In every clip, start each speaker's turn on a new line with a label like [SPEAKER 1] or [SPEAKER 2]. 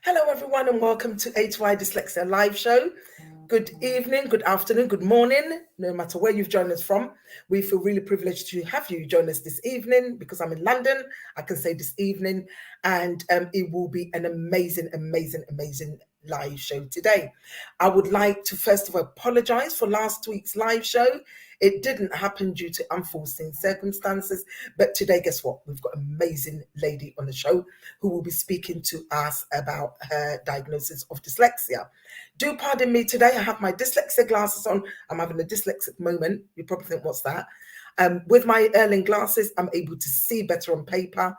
[SPEAKER 1] Hello, everyone, and welcome to HY Dyslexia Live Show. Good evening, good afternoon, good morning, no matter where you've joined us from. We feel really privileged to have you join us this evening because I'm in London. I can say this evening, and it will be an amazing live show today. I would like to first of all apologize for last week's live show. It didn't happen due to unforeseen circumstances, but today, guess what? We've got an amazing lady on the show who will be speaking to us about her diagnosis of dyslexia. Do pardon me today, I have my dyslexia glasses on. I'm having a dyslexic moment. You probably think, what's that? With my Erling glasses, I'm able to see better on paper.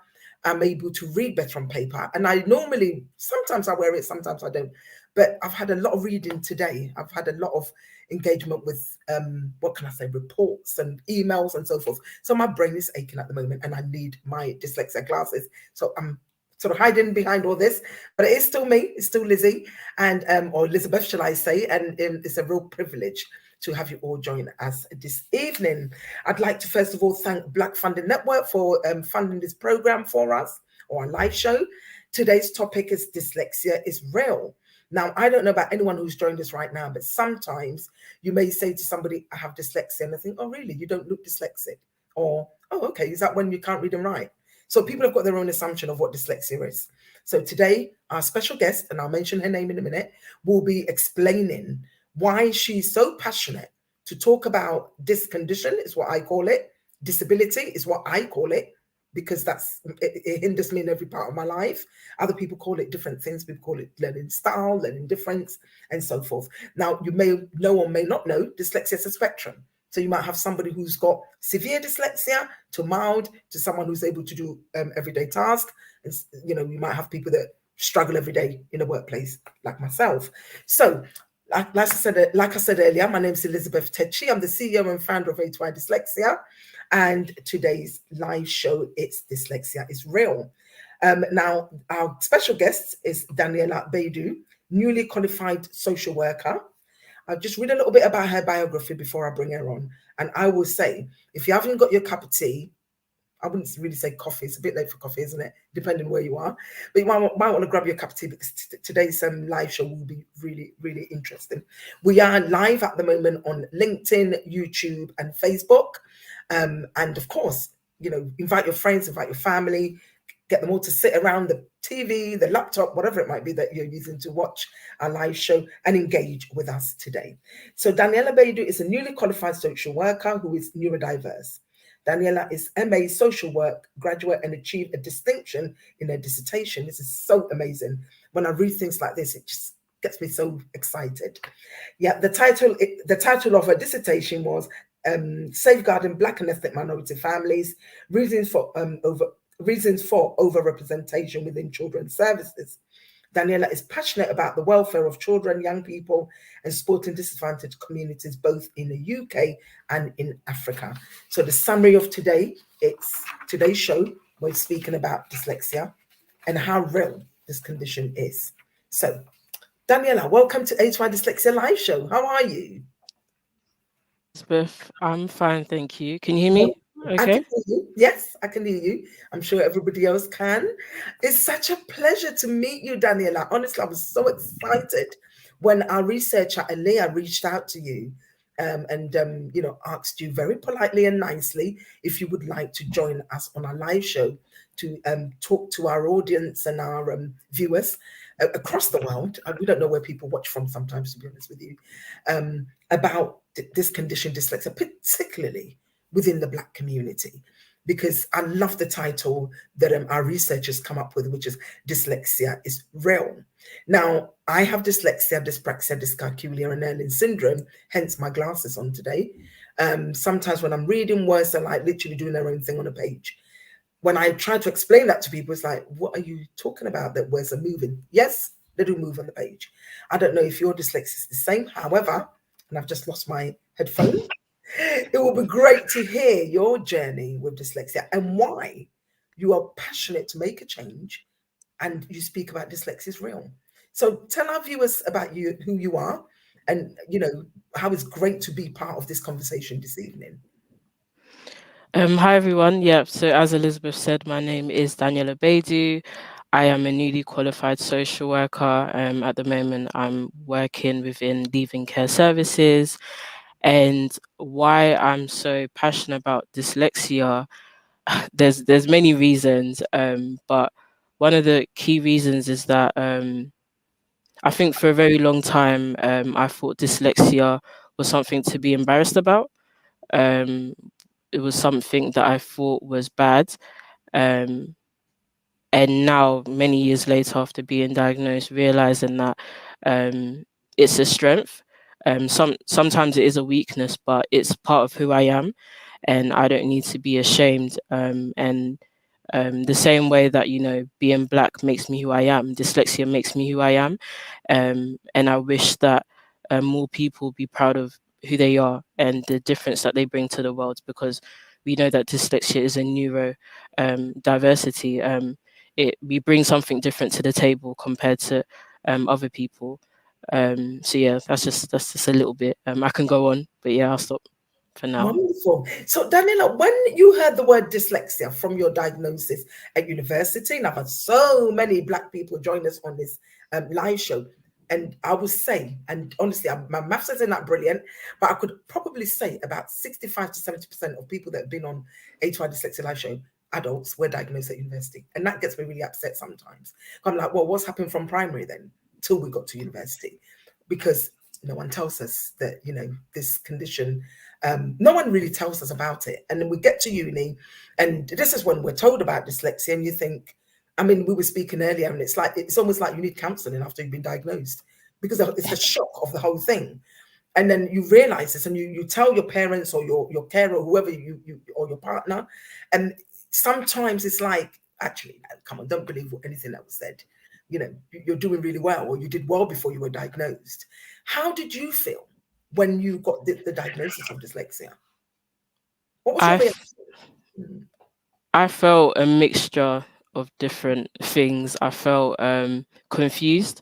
[SPEAKER 1] I'm able to read better on paper. And I normally, sometimes I wear it, sometimes I don't. But I've had a lot of reading today. I've had a lot of engagement with, what can I say, reports and emails and so forth. So my brain is aching at the moment and I need my dyslexia glasses. So I'm sort of hiding behind all this, but it is still me, it's still Lizzie, and or Elizabeth, shall I say, and it's a real privilege to have you all join us this evening. I'd like to first of all thank Black Funding Network for funding this program for us, or our live show. Today's topic is dyslexia is real. Now, I don't know about anyone who's joined us right now, but sometimes you may say to somebody, I have dyslexia, and they think, oh, really? You don't look dyslexic? Or, oh, okay, is that when you can't read and write? So people have got their own assumption of what dyslexia is. So today, our special guest, and I'll mention her name in a minute, will be explaining why she's so passionate to talk about this condition, is what I call it. Disability is what I call it, because it hinders me in every part of my life. Other people call it different things. People call it learning style, learning difference, and so forth. Now, you may know or may not know, dyslexia is a spectrum. So you might have somebody who's got severe dyslexia to mild to someone who's able to do everyday tasks. And, you know, you might have people that struggle every day in the workplace, like myself. So, like I said earlier, my name is Elizabeth Tetchi. I'm the CEO and founder of HY Dyslexia. And today's live show, it's Dyslexia is Real. Now, our special guest is Daniella Baidoo, newly qualified social worker. I'll just read a little bit about her biography before I bring her on. And I will say, if you haven't got your cup of tea, I wouldn't really say coffee. It's a bit late for coffee, isn't it? Depending where you are. But you might want to grab your cup of tea because today's live show will be really interesting. We are live at the moment on LinkedIn, YouTube, and Facebook. And of course, you know, invite your friends, invite your family, get them all to sit around the TV, the laptop, whatever it might be that you're using to watch our live show and engage with us today. So Daniella Baidoo is a newly qualified social worker who is neurodiverse. Daniella is MA social work graduate and achieved a distinction in her dissertation. This is so amazing. When I read things like this, it just gets me so excited. Yeah, the title of her dissertation was Safeguarding Black and Ethnic Minority Families, Reasons for Overrepresentation Within Children's Services. Daniella is passionate about the welfare of children, young people, and supporting disadvantaged communities, both in the UK and in Africa. So the summary of today's show, we're speaking about dyslexia and how real this condition is. So, Daniella, welcome to HY Dyslexia Live Show. How are you?
[SPEAKER 2] Elizabeth, I'm fine, thank you. Can you hear me?
[SPEAKER 1] I
[SPEAKER 2] Okay.
[SPEAKER 1] can hear you. Yes, I can hear you. I'm sure everybody else can. It's such a pleasure to meet you, Daniella. Honestly, I was so excited when our researcher, Alea, reached out to you and you know, asked you very politely and nicely if you would like to join us on our live show to talk to our audience and our viewers across the world. We don't know where people watch from sometimes, to be honest with you, about this condition, dyslexia, particularly within the Black community, because I love the title that our researchers come up with, which is Dyslexia is Real. Now, I have dyslexia, dyspraxia, dyscalculia, and Erling syndrome, hence my glasses on today. Sometimes when I'm reading, words are like literally doing their own thing on a page. When I try to explain that to people, it's like, what are you talking about that words are moving? Yes, they do move on the page. I don't know if your dyslexia is the same. However, and I've just lost my headphone, it will be great to hear your journey with dyslexia and why you are passionate to make a change and you speak about dyslexia is real. So tell our viewers about you, who you are, and you know how it's great to be part of this conversation this evening.
[SPEAKER 2] Hi everyone. Yeah, so as Elizabeth said, my name is Daniella Baidoo. I am a newly qualified social worker. At the moment, I'm working within leaving care services. And why I'm so passionate about dyslexia, there's many reasons. But one of the key reasons is that I think for a very long time, I thought dyslexia was something to be embarrassed about. Um, it was something that I thought was bad. Um, and now, many years later, after being diagnosed, realizing that um, it's a strength. Sometimes it is a weakness, but it's part of who I am, and I don't need to be ashamed. And the same way that being black makes me who I am, dyslexia makes me who I am, and I wish that more people be proud of who they are and the difference that they bring to the world, because we know that dyslexia is a neuro diversity. We bring something different to the table compared to other people. So yeah, that's just a little bit. I can go on, but yeah, I'll stop for now.
[SPEAKER 1] Wonderful. So, Daniela, when you heard the word dyslexia from your diagnosis at university, and I've had so many Black people join us on this live show, and I would say, and honestly, my maths isn't that brilliant, but I could probably say about 65 to 70% of people that have been on HY Dyslexia live show, adults, were diagnosed at university. And that gets me really upset sometimes. I'm like, well, what's happened from primary then till we got to university? Because no one tells us that, this condition, no one really tells us about it. And then we get to uni, and this is when we're told about dyslexia, and you think, I mean, we were speaking earlier, and it's almost like you need counseling after you've been diagnosed, because it's the shock of the whole thing. And then you realize this, and you tell your parents or your carer, or whoever you or your partner, and sometimes it's like, actually, come on, don't believe anything that was said. You're doing really well, or you did well before you were diagnosed. How did you feel when you got the diagnosis of dyslexia? What was your
[SPEAKER 2] I
[SPEAKER 1] reaction?
[SPEAKER 2] I felt a mixture of different things. I felt confused.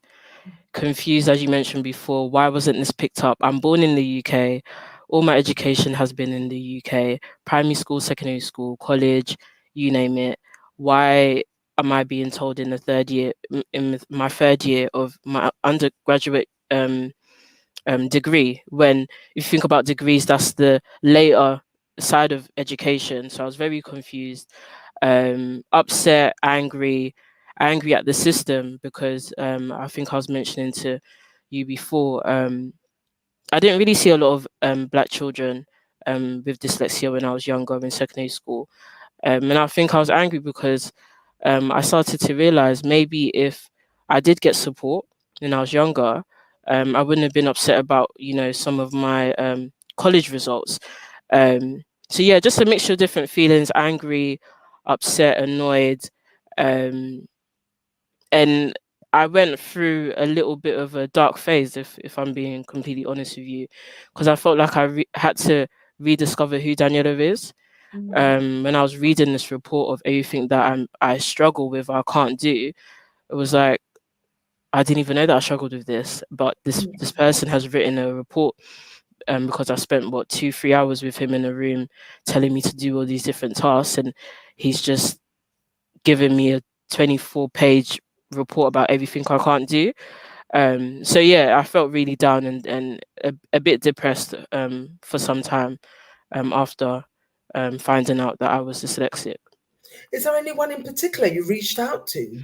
[SPEAKER 2] Confused, as you mentioned before. Why wasn't this picked up? I'm born in the UK. All my education has been in the UK. Primary school, secondary school, college, you name it. Why am I being told in the third year, in my third year of my undergraduate degree, when if you think about degrees, that's the later side of education? So I was very confused, upset, angry at the system, because I think I was mentioning to you before, I didn't really see a lot of Black children with dyslexia when I was younger in secondary school. And I think I was angry because I started to realize, maybe if I did get support when I was younger, I wouldn't have been upset about some of my college results. So yeah, just a mixture of different feelings: angry, upset, annoyed, um, and I went through a little bit of a dark phase, if I'm being completely honest with you, because I felt like I had to rediscover who Daniela is. When I was reading this report of everything that I struggle with, I can't do, it was like, I didn't even know that I struggled with this. But this person has written a report, because I spent 2-3 hours with him in a room, telling me to do all these different tasks, and he's just given me a 24-page report about everything I can't do. So yeah, I felt really down and a bit depressed for some time after finding out that I was dyslexic.
[SPEAKER 1] Is there anyone in particular you reached out to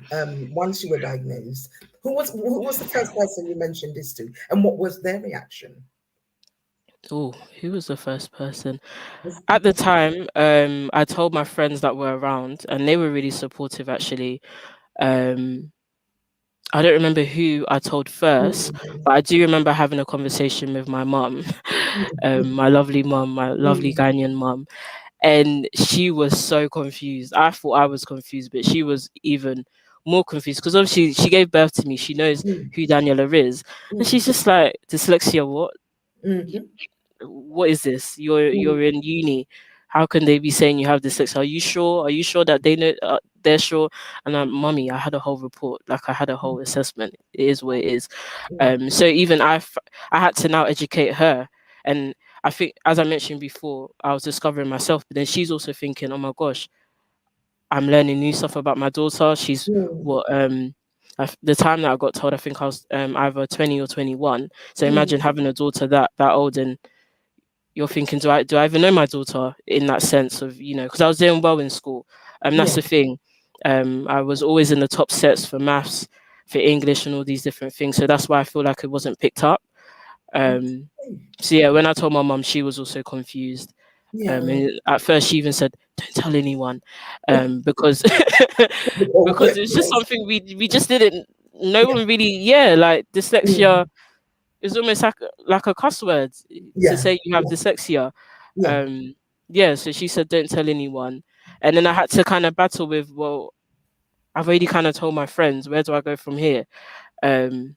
[SPEAKER 1] once you were diagnosed? Who was the first person you mentioned this to, and what was their reaction?
[SPEAKER 2] Oh, who was the first person? At the time, I told my friends that were around, and they were really supportive, actually. Um, I don't remember who I told first, but I do remember having a conversation with my mum, my lovely mum, my lovely Ghanaian mum, and she was so confused. I thought I was confused, but she was even more confused, because obviously she gave birth to me. She knows who Daniela is, and she's just like, dyslexia, what? What is this? You're in uni. How can they be saying you have dyslexia? Are you sure? Are you sure that they know? They're sure. And I'm, mummy, I had a whole report. Like, I had a whole assessment. It is what it is. So even I had to now educate her. And I think, as I mentioned before, I was discovering myself, but then she's also thinking, oh my gosh, I'm learning new stuff about my daughter. She's
[SPEAKER 1] Mm,
[SPEAKER 2] what the time that I got told, I think I was either 20 or 21. So
[SPEAKER 1] mm,
[SPEAKER 2] imagine having a daughter that old, and you're thinking, do I even know my daughter in that sense of, because I was doing well in school. That's
[SPEAKER 1] yeah.
[SPEAKER 2] the thing. I was always in the top sets for maths, for English, and all these different things. So that's why I feel like it wasn't picked up. Um, so yeah, when I told my mum, she was also confused.
[SPEAKER 1] Yeah.
[SPEAKER 2] And at first she even said, "Don't tell anyone," because
[SPEAKER 1] Oh,
[SPEAKER 2] because it's just
[SPEAKER 1] yes.
[SPEAKER 2] something we just didn't. No
[SPEAKER 1] Yeah.
[SPEAKER 2] one really, yeah, like dyslexia
[SPEAKER 1] Mm,
[SPEAKER 2] is almost like a cuss word to
[SPEAKER 1] yeah.
[SPEAKER 2] say you have
[SPEAKER 1] Yeah.
[SPEAKER 2] dyslexia.
[SPEAKER 1] Yeah.
[SPEAKER 2] Yeah, so she said, "Don't tell anyone," and then I had to kind of battle with, well, I've already kind of told my friends. Where do I go from here? Um,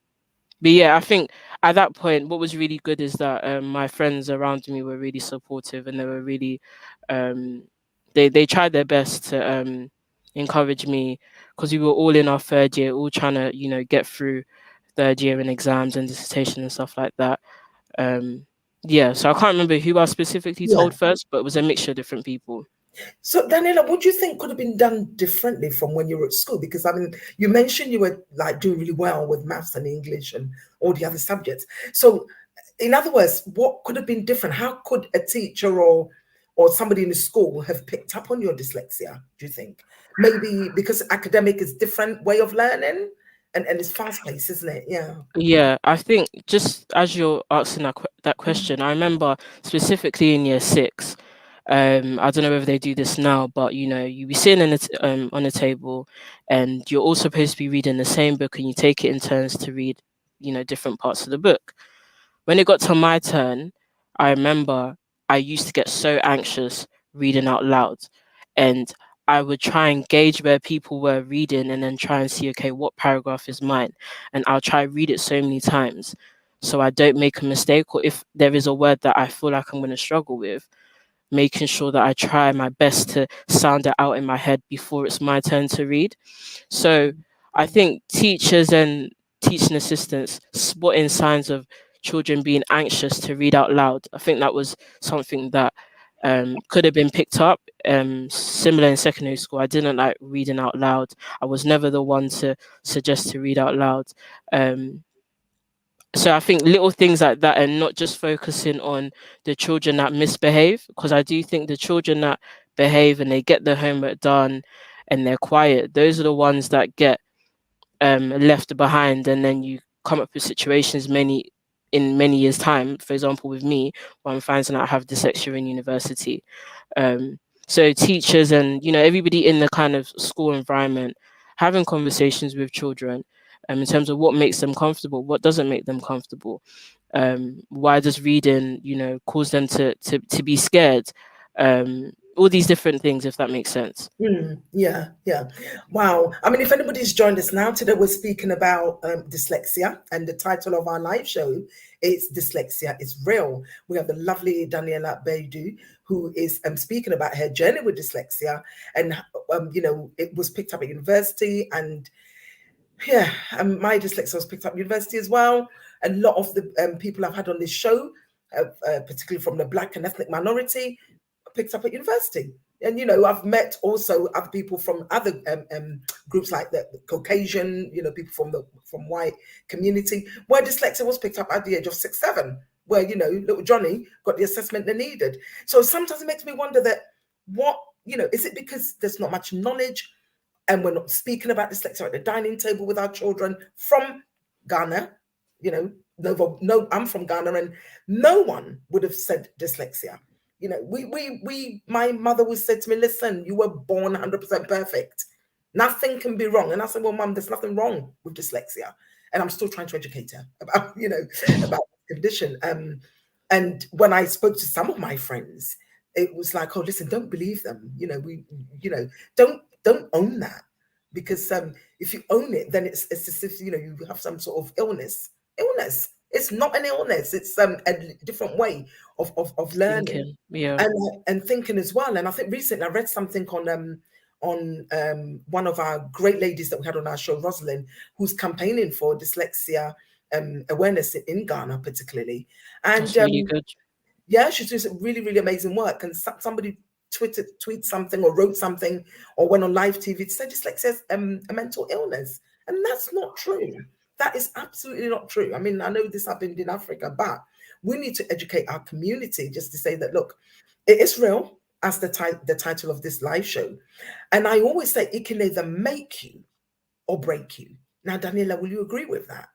[SPEAKER 2] but yeah, I think at that point, what was really good is that my friends around me were really supportive, and they were really, um, they tried their best to encourage me, because we were all in our third year, all trying to get through third year and exams and dissertation and stuff like that. Um, yeah, so I can't remember who I specifically
[SPEAKER 1] Yeah.
[SPEAKER 2] told first, but it was a mixture of different people.
[SPEAKER 1] So, Daniela, what do you think could have been done differently from when you were at school? Because I mean, you mentioned you were like doing really well with maths and English and all the other subjects. So, in other words, what could have been different? How could a teacher or somebody in the school have picked up on your dyslexia? Do you think maybe because academic is different way of learning and it's fast paced, isn't it? Yeah.
[SPEAKER 2] Yeah, I think just as you're asking that
[SPEAKER 1] Mm.
[SPEAKER 2] question, I remember specifically in year six. I don't know whether they do this now, but you be sitting on a table, and you're all supposed to be reading the same book, and you take it in turns to read, different parts of the book. When it got to my turn, I remember I used to get so anxious reading out loud, and I would try and gauge where people were reading, and then try and see, okay, what paragraph is mine, and I'll try read it so many times so I don't make a mistake, or if there is a word that I feel like I'm going to struggle with, making sure that I try my best to sound it out in my head before it's my turn to read. So I think teachers and teaching assistants spotting signs of children being anxious to read out loud, I think that was something that could have been picked up. Similar in secondary school, I didn't like reading out loud. I was never the one to suggest to read out loud. Um, so I think little things like that, and not just focusing on the children that misbehave, because I do think the children that behave and they get their homework done and they're quiet, those are the ones that get left behind, and then you come up with situations in many years time, for example with me, when I'm finding out I have dyslexia in university. um, so teachers and everybody in the kind of school environment, having conversations with children in terms of what makes them comfortable, what doesn't make them comfortable, why does reading cause them to be scared, all these different things, if that makes sense.
[SPEAKER 1] Yeah, yeah. Wow. I mean, if anybody's joined us now, today we're speaking about dyslexia, and the title of our live show is Dyslexia is Real. We have the lovely Daniella Baidoo, who is speaking about her journey with dyslexia, and, it was picked up at university, and yeah, my dyslexia was picked up at university as well. A lot of the people I've had on this show, particularly from the Black and ethnic minority, picked up at university. And I've met also other people from other groups like the Caucasian, people from white community, where dyslexia was picked up at the age of 6, 7, where little Johnny got the assessment they needed. So sometimes it makes me wonder that what is it because there's not much knowledge, and we're not speaking about dyslexia at the dining table with our children from Ghana. No, I'm from Ghana, and no one would have said dyslexia. My mother would say to me, "Listen, you were born 100% perfect. Nothing can be wrong." And I said, "Well, Mum, there's nothing wrong with dyslexia," and I'm still trying to educate her about about the condition. And when I spoke to some of my friends, it was like, "Oh, listen, don't believe them. Don't own that, because if you own it, then it's as if you have some sort of illness. It's not an illness. It's a different way of learning
[SPEAKER 2] Thinking, yeah.
[SPEAKER 1] and thinking as well. And I think recently I read something on one of our great ladies that we had on our show, Rosalind, who's campaigning for dyslexia awareness in Ghana particularly. And
[SPEAKER 2] That's really good.
[SPEAKER 1] yeah, she's doing some really, really amazing work. And somebody tweet something or wrote something or went on live TV to say dyslexia is a mental illness. And that's not true. That is absolutely not true. I mean, I know this happened in Africa, but we need to educate our community just to say that, look, it is real, as the title of this live show. And I always say it can either make you or break you. Now, Daniela, will you agree with that?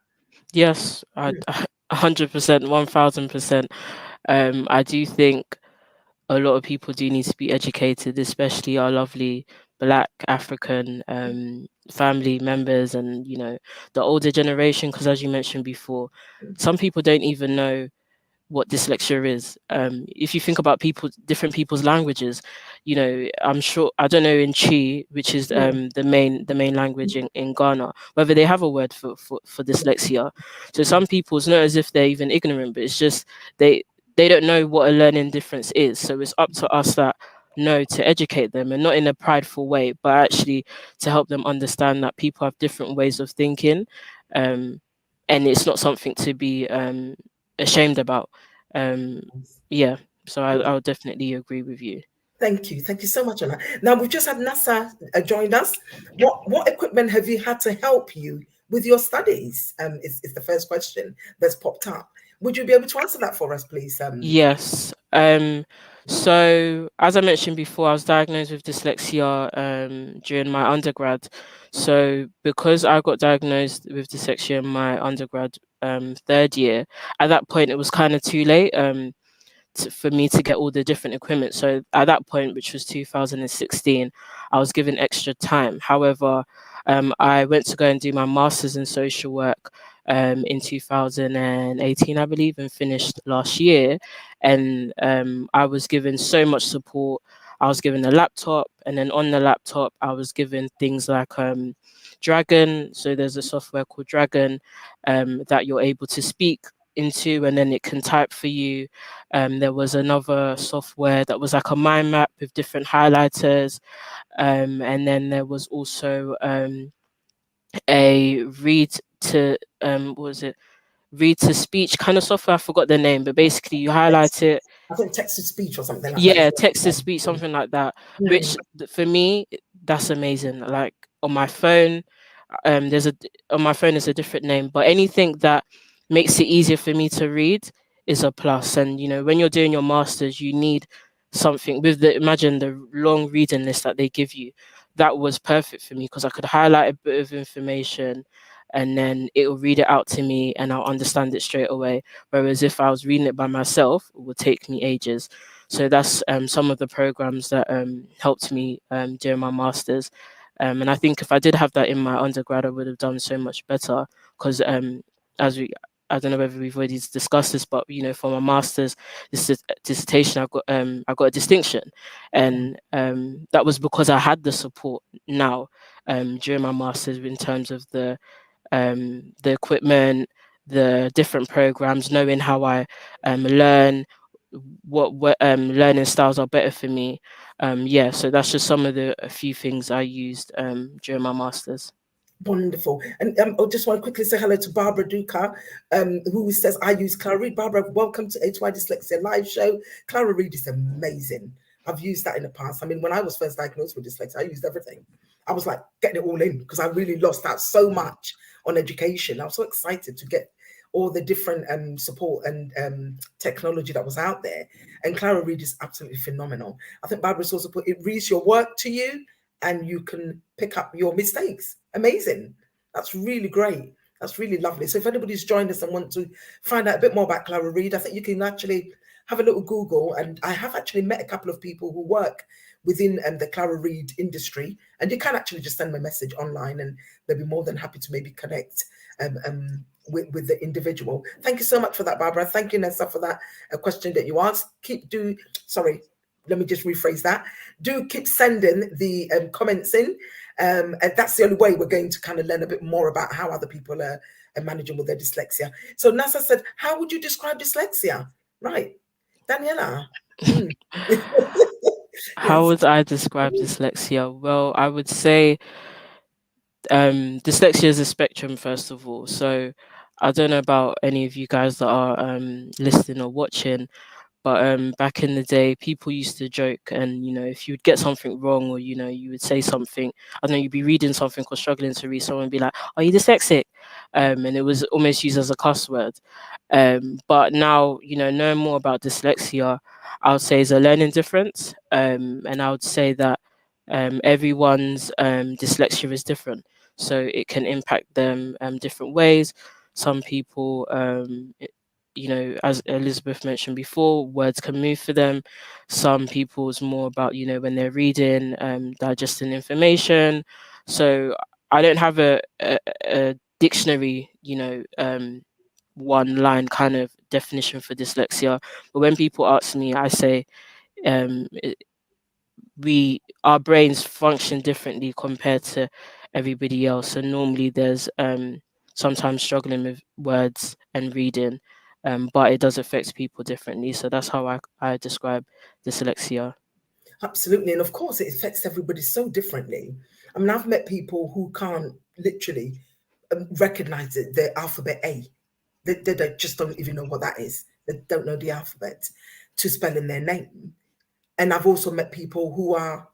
[SPEAKER 2] Yes, 100%, 1000%. I do think a lot of people do need to be educated, especially our lovely Black African family members and, you know, the older generation, because as you mentioned before, some people don't even know what dyslexia is. If you think about different people's languages, you know, I'm sure, I don't know in Chi, which is the main language in Ghana, whether they have a word for dyslexia. So some people, it's not as if they're even ignorant, but it's just they don't know what a learning difference is. So it's up to us that know to educate them, and not in a prideful way, but actually to help them understand that people have different ways of thinking, and it's not something to be ashamed about. Yeah, so I'll definitely agree with you.
[SPEAKER 1] Thank you so much, Anna. Now we've just had NASA join us. What equipment have you had to help you with your studies? Is the first question that's popped up. Would you be able to answer that for us, please?
[SPEAKER 2] Yes. So as I mentioned before, I was diagnosed with dyslexia during my undergrad. So because I got diagnosed with dyslexia in my undergrad third year, at that point it was kind of too late for me to get all the different equipment. So at that point, which was 2016, I was given extra time. However, I went to go and do my master's in social work in 2018, I believe, and finished last year. And I was given so much support. I was given a laptop, and then on the laptop, I was given things like Dragon. So there's a software called Dragon that you're able to speak into, and then it can type for you. There was another software that was like a mind map with different highlighters, and then there was also a what was it, read to speech kind of software. I forgot the name, but basically you highlight it.
[SPEAKER 1] I think text to speech or something like that.
[SPEAKER 2] Yeah, text to speech, something like that. Which for me, that's amazing. Like on my phone, on my phone is a different name, but anything that makes it easier for me to read is a plus. And you know, when you're doing your masters, you need something with imagine the long reading list that they give you. That was perfect for me because I could highlight a bit of information and then it will read it out to me and I'll understand it straight away. Whereas if I was reading it by myself, it would take me ages. So that's some of the programs that helped me during my masters. And I think if I did have that in my undergrad, I would have done so much better because I don't know whether we've already discussed this, but you know, for my master's dissertation, I got a distinction, and that was because I had the support now during my master's in terms of the equipment, the different programs, knowing how I learn, what learning styles are better for me. Yeah, so that's just some of a few things I used during my masters.
[SPEAKER 1] Wonderful. And I just want to quickly say hello to Barbara Duca, who says, I use Clara Reid. Barbara, welcome to HY Dyslexia live show. Clara Reid is amazing. I've used that in the past. I mean, when I was first diagnosed with dyslexia, I used everything. I was like getting it all in because I really lost out so much on education. I was so excited to get all the different support and technology that was out there. And Clara Reid is absolutely phenomenal. I think Barbara's also put, it reads your work to you and you can pick up your mistakes. Amazing. That's really great. That's really lovely. So if anybody's joined us and want to find out a bit more about Clara Reid, I think you can actually have a little Google. And I have actually met a couple of people who work within the Clara Reid industry. And you can actually just send them a message online and they'll be more than happy to maybe connect with the individual. Thank you so much for that, Barbara. Thank you, Nessa, for that question that you asked. Let me just rephrase that. Do keep sending the comments in. And that's the only way we're going to kind of learn a bit more about how other people are managing with their dyslexia. So NASA said, how would you describe dyslexia? Right. Daniela.
[SPEAKER 2] How would I describe dyslexia? Well, I would say dyslexia is a spectrum, first of all. So I don't know about any of you guys that are listening or watching, But back in the day, people used to joke, and if you would get something wrong, or you would say something, I don't know, you'd be reading something or struggling to read, someone would be like, "Are you dyslexic?" And it was almost used as a cuss word. But now, knowing more about dyslexia, I would say is a learning difference. And I would say that everyone's dyslexia is different, so it can impact them different ways. Some people, as Elizabeth mentioned before, words can move for them. Some people it's more about when they're reading, digesting information. So I don't have a dictionary, one line kind of definition for dyslexia. But when people ask me, I say um, our brains function differently compared to everybody else. And normally there's sometimes struggling with words and reading, but it does affect people differently. So that's how I describe dyslexia.
[SPEAKER 1] Absolutely. And of course, it affects everybody so differently. I mean, I've met people who can't literally recognize it, the alphabet A. They just don't even know what that is. They don't know the alphabet to spell in their name. And I've also met people who are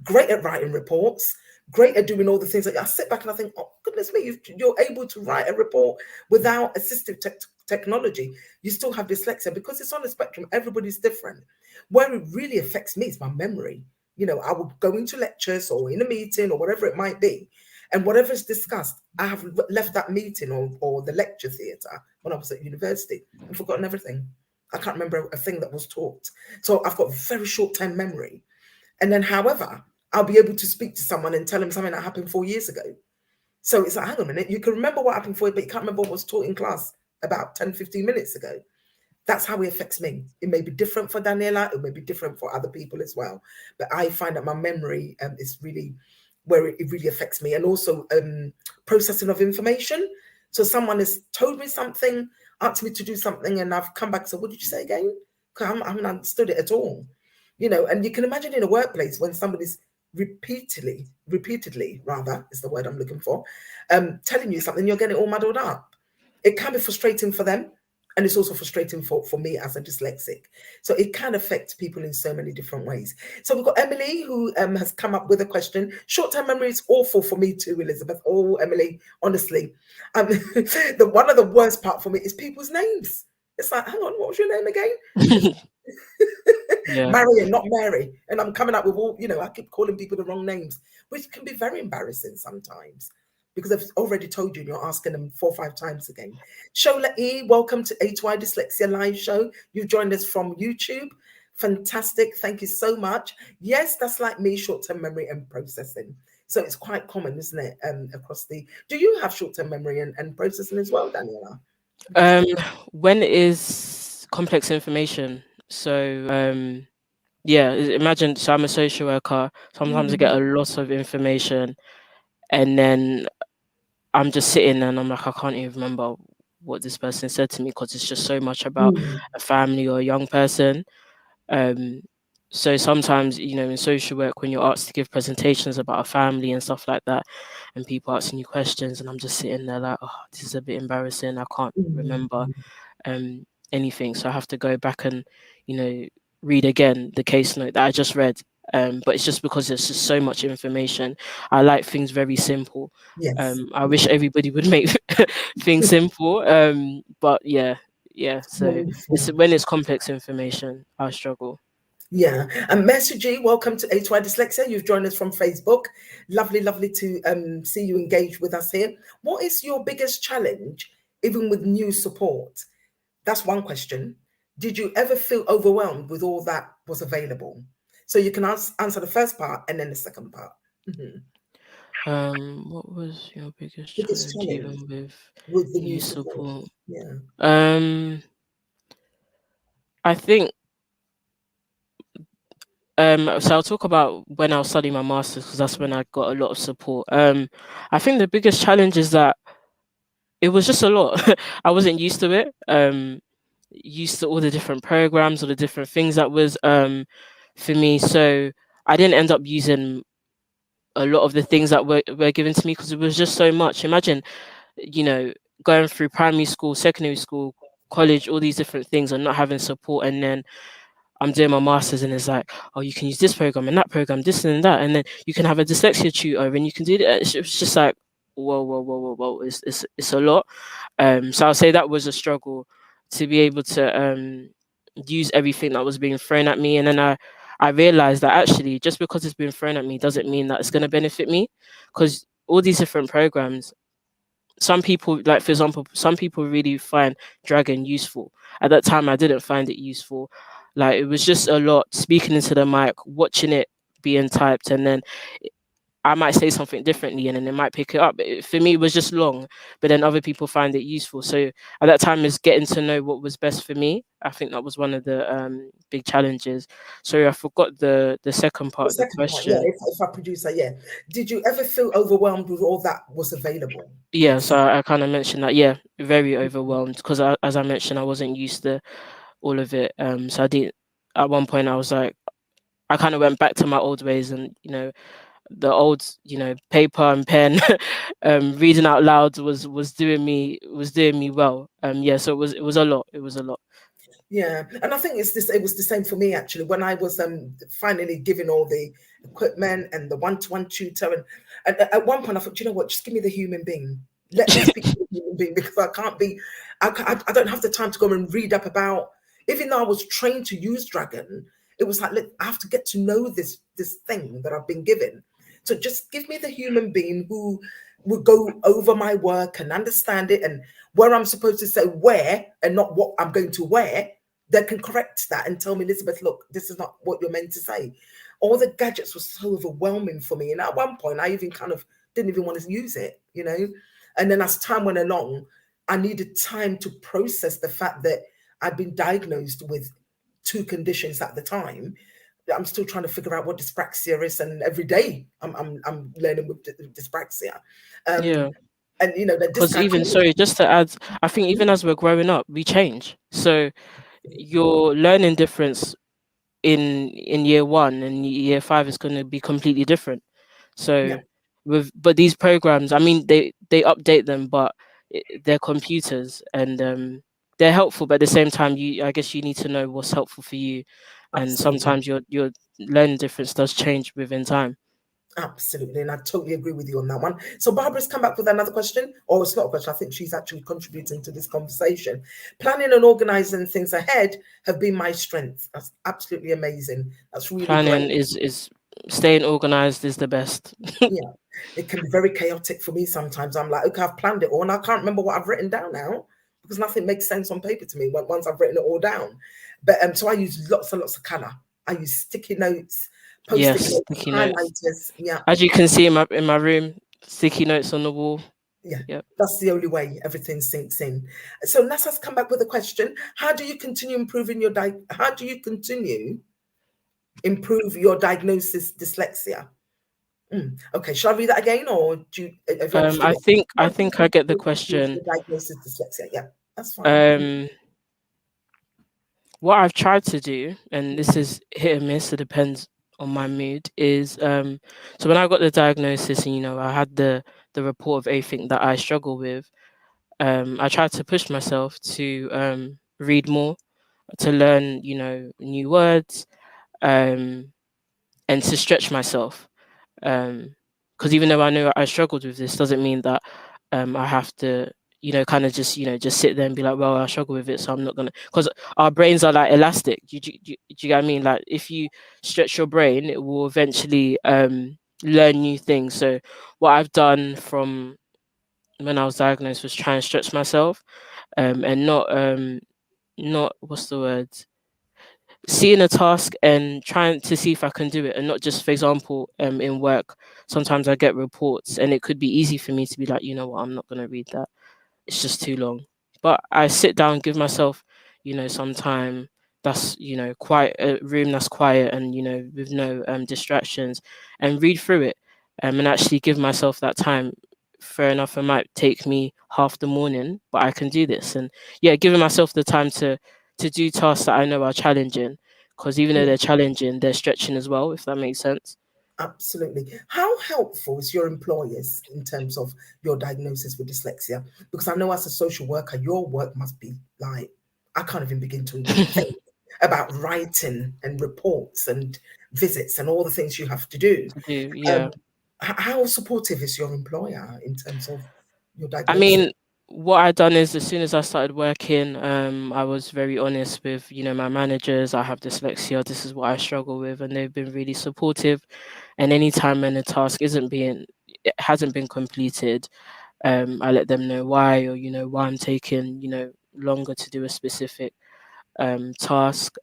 [SPEAKER 1] great at writing reports, great at doing all the things. Like I sit back and I think, oh goodness me, you're able to write a report without assistive technology. You still have dyslexia because it's on a spectrum. Everybody's different. Where it really affects me is my memory. I would go into lectures or in a meeting or whatever it might be, and whatever is discussed, I have left that meeting or the lecture theatre when I was at university and forgotten everything. I can't remember a thing that was taught. So I've got very short-term memory. And then, however, I'll be able to speak to someone and tell them something that happened 4 years ago. So it's like, hang on a minute, you can remember what happened 4 years, but you can't remember what was taught in class about 10, 15 minutes ago. That's how it affects me. It may be different for Daniela, it may be different for other people as well. But I find that my memory is really where it really affects me. And also processing of information. So someone has told me something, asked me to do something, and I've come back and said, what did you say again? Because I haven't understood it at all. And you can imagine in a workplace when somebody's repeatedly rather is the word I'm looking for, telling you something, you're getting all muddled up. It can be frustrating for them, and it's also frustrating for me as a dyslexic. So it can affect people in so many different ways. So we've got Emily who has come up with a question. Short-term memory is awful for me too, Elizabeth. Oh, Emily, honestly. One of the worst part for me is people's names. It's like, hang on, what was your name again?
[SPEAKER 2] Yeah.
[SPEAKER 1] Marion, not Mary. And I'm coming up with all, I keep calling people the wrong names, which can be very embarrassing sometimes because I've already told you and you're asking them 4 or 5 times again. Shola E, welcome to A2I Dyslexia Live Show. You've joined us from YouTube. Fantastic. Thank you so much. Yes, that's like me, short-term memory and processing. So it's quite common, isn't it, across do you have short-term memory and processing as well, Daniela?
[SPEAKER 2] When it is complex information, so yeah, imagine, so I'm a social worker. Sometimes I get a lot of information, and then I'm just sitting and I'm like, I can't even remember what this person said to me because it's just so much about a family or a young person. So sometimes, in social work, when you're asked to give presentations about a family and stuff like that, and people asking you questions, and I'm just sitting there like, oh, this is a bit embarrassing. I can't remember anything. So I have to go back and, read again the case note that I just read. But it's just because there's just so much information. I like things very simple.
[SPEAKER 1] Yes.
[SPEAKER 2] I wish everybody would make things simple. But yeah. So
[SPEAKER 1] Wonderful.
[SPEAKER 2] when it's complex information, I struggle.
[SPEAKER 1] Yeah. And Messagey, welcome to A2I Dyslexia. You've joined us from Facebook. Lovely, lovely to see you engage with us here. What is your biggest challenge, even with new support? That's one question. Did you ever feel overwhelmed with all that was available? So you can answer the first part and then the second part.
[SPEAKER 2] What was your biggest
[SPEAKER 1] Biggest
[SPEAKER 2] challenge,
[SPEAKER 1] challenge
[SPEAKER 2] even with
[SPEAKER 1] with the new
[SPEAKER 2] new
[SPEAKER 1] support.
[SPEAKER 2] support?
[SPEAKER 1] Yeah.
[SPEAKER 2] I think so I'll talk about when I was studying my master's because that's when I got a lot of support. I think the biggest challenge is that it was just a lot. I wasn't used to it. Used to all the different programs or the different things that was for me. So I didn't end up using a lot of the things that were given to me because it was just so much. Imagine, you know, going through primary school, secondary school, college, all these different things, and not having support. And then I'm doing my masters, and it's like, oh, you can use this program and that program, this and that, and then you can have a dyslexia tutor, and you can do that. It's just like, whoa, whoa, whoa, whoa, whoa. It's a lot. So I'll say that was a struggle to be able to use everything that was being thrown at me, and then I realized that actually just because it's been thrown at me doesn't mean that it's going to benefit me, because all these different programs, some people, like for example, some people really find Dragon useful. At that time I didn't find it useful. Like, it was just a lot speaking into the mic, watching it being typed, and then I might say something differently and then it might pick it up. For me, it was just long, but then other people find it useful. So at that time, is getting to know what was best for me. I think that was one of the big challenges. Sorry, I forgot the second part
[SPEAKER 1] The
[SPEAKER 2] of the
[SPEAKER 1] second part, yeah,
[SPEAKER 2] question.
[SPEAKER 1] if I producer, yeah. Did you ever feel overwhelmed with all that was available?
[SPEAKER 2] Yeah, so I kind of mentioned that. Yeah, very overwhelmed because, as I mentioned, I wasn't used to all of it. So I did. At one point, I was like, I kind of went back to my old ways, and the old, paper and pen, reading out loud was doing me well. Yeah, so it was a lot. It was a lot.
[SPEAKER 1] Yeah, and I think it was the same for me actually when I was finally given all the equipment and the one-to-one tutor, and at one point I thought, you know what, just give me the human being. Let me speak to the human being, because I can't be, I don't have the time to go and read up about. Even though I was trained to use Dragon, it was like, look, I have to get to know this thing that I've been given. So just give me the human being who will go over my work and understand it, and where I'm supposed to say where and not what I'm going to wear, that can correct that and tell me, Elizabeth, look, this is not what you're meant to say. All the gadgets were so overwhelming for me. And at one point, I even kind of didn't even want to use it, And then as time went along, I needed time to process the fact that I'd been diagnosed with two conditions at the time. I'm still trying to figure out what dyspraxia is, and every day I'm learning with dyspraxia.
[SPEAKER 2] Yeah,
[SPEAKER 1] And the
[SPEAKER 2] because even,
[SPEAKER 1] dyscalculia.
[SPEAKER 2] sorry, just to add, I think even as we're growing up, we change. So your learning difference in year one and year five is going to be completely different.
[SPEAKER 1] Yeah,
[SPEAKER 2] So but these programs, I mean, they update them, but they're computers, and they're helpful, but at the same time, I guess you need to know what's helpful for you, and
[SPEAKER 1] absolutely.
[SPEAKER 2] sometimes your learning difference does change within time.
[SPEAKER 1] Absolutely, and I totally agree with you on that one. So Barbara's come back with another question, or it's not a question. I think she's actually contributing to this conversation. Planning and organizing things ahead have been my strength. That's absolutely amazing. That's really great.
[SPEAKER 2] Planning is staying organized is the best.
[SPEAKER 1] Yeah, it can be very chaotic for me sometimes. I'm like, okay, I've planned it all, and I can't remember what I've written down now, because nothing makes sense on paper to me once I've written it all down. But so I use lots and lots of color. I use sticky notes, post-it
[SPEAKER 2] Yes,
[SPEAKER 1] notes,
[SPEAKER 2] sticky notes.
[SPEAKER 1] highlighters. Yeah.
[SPEAKER 2] As you can see in my room, sticky notes on the wall.
[SPEAKER 1] Yeah,
[SPEAKER 2] Yep.
[SPEAKER 1] that's the only way everything sinks in. So NASA's come back with a question: how do you continue improving your how do you continue improve your diagnosis dyslexia? Okay, shall I read that again, or do you have you understood
[SPEAKER 2] I
[SPEAKER 1] it?
[SPEAKER 2] think
[SPEAKER 1] How
[SPEAKER 2] I
[SPEAKER 1] do you
[SPEAKER 2] think I get the
[SPEAKER 1] improve
[SPEAKER 2] question.
[SPEAKER 1] your diagnosis dyslexia? Yeah, that's fine.
[SPEAKER 2] Um, what I've tried to do, and this is hit or miss, it depends on my mood, is so when I got the diagnosis and I had the report of everything that I struggle with, I tried to push myself to read more, to learn, new words, um, and to stretch myself. Because even though I know I struggled with this, doesn't mean that I have to, kind of just sit there and be like, well, I struggle with it, so I'm not gonna. Because our brains are like elastic. Do you get what I mean? Like, if you stretch your brain, it will eventually learn new things. So what I've done from when I was diagnosed was try and stretch myself, and not what's the word, seeing a task and trying to see if I can do it, and not just, for example, in work, sometimes I get reports and it could be easy for me to be like, you know what, I'm not going to read that. It's just too long. But I sit down, give myself, some time that's, quiet, a room that's quiet and, with no distractions, and read through it, and actually give myself that time. Fair enough, it might take me half the morning, but I can do this. And yeah, giving myself the time to do tasks that I know are challenging, because even though
[SPEAKER 1] Yeah,
[SPEAKER 2] they're challenging, they're stretching as well, if that makes sense.
[SPEAKER 1] Absolutely. How helpful is your employers in terms of your diagnosis with dyslexia? Because I know as a social worker, your work must be like, I can't even begin to think about writing and reports and visits and all the things you have to do.
[SPEAKER 2] To do,
[SPEAKER 1] Um,
[SPEAKER 2] yeah.
[SPEAKER 1] how supportive is your employer in terms of your
[SPEAKER 2] I
[SPEAKER 1] diagnosis?
[SPEAKER 2] mean, what I done is as soon as I started working, I was very honest with, my managers. I have dyslexia. This is what I struggle with, and they've been really supportive. And anytime when a task it hasn't been completed, I let them know why, or why I'm taking, longer to do a specific task.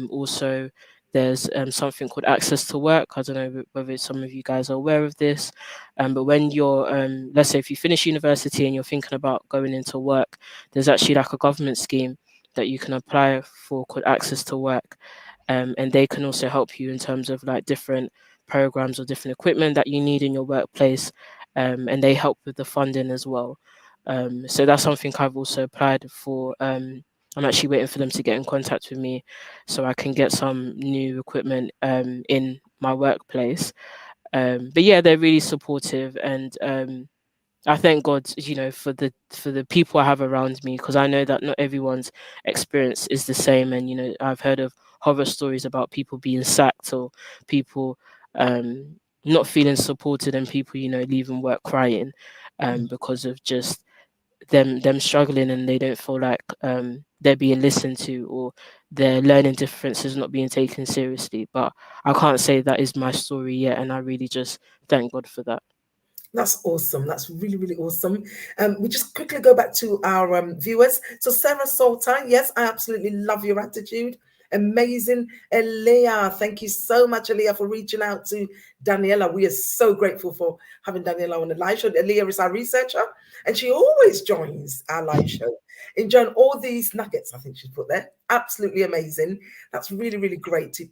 [SPEAKER 2] Also, there's something called access to work. I don't know whether some of you guys are aware of this, but when you're, let's say, if you finish university and you're thinking about going into work, there's actually like a government scheme that you can apply for called access to work, and they can also help you in terms of like different programs or different equipment that you need in your workplace, and they help with the funding as well. So that's something I've also applied for. I'm actually waiting for them to get in contact with me so I can get some new equipment in my workplace. But yeah, they're really supportive, and I thank God, for the people I have around me, because I know that not everyone's experience is the same. And I've heard of horror stories about people being sacked, or people not feeling supported, and people leaving work crying because of just them struggling, and they don't feel like they're being listened to, or their learning differences not being taken seriously. But I can't say that is my story yet, and I really just thank God for that.
[SPEAKER 1] That's awesome. That's really, really awesome. We just quickly go back to our viewers. So Sarah Salter, yes, I absolutely love your attitude. Amazing. Elia, thank you so much, Elia, for reaching out to Daniella. We are so grateful for having Daniella on the live show. Elia is our researcher, and she always joins our live show, enjoying all these nuggets, I think she's put there. Absolutely amazing. That's really, really great to